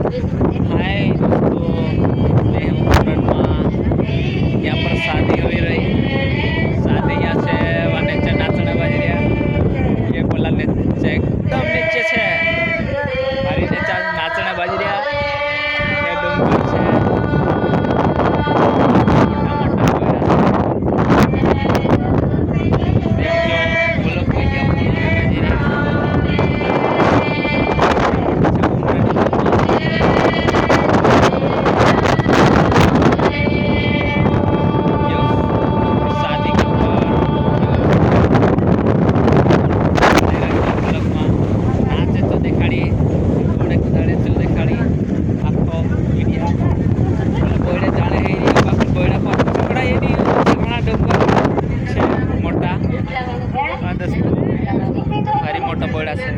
हाय दोस्तों, मैं हूँ कोटनमा। यहाँ पर शादी हो रही। शादी यहाँ से नीचे नाचना बज रहा। ये बोला नीचे एकदम नीचे से भारी नीचे नाचना बज रहा। ये डूंगर से भारी मोटा बोड़ा से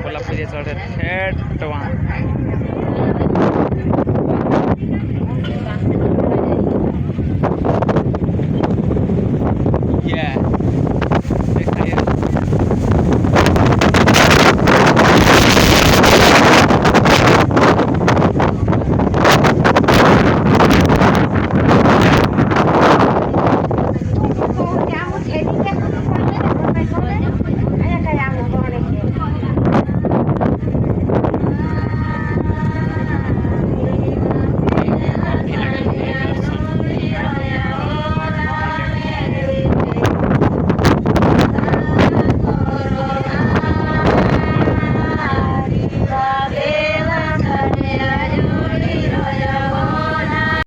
कोल्हापुर चढ़े ठेठ वहाँ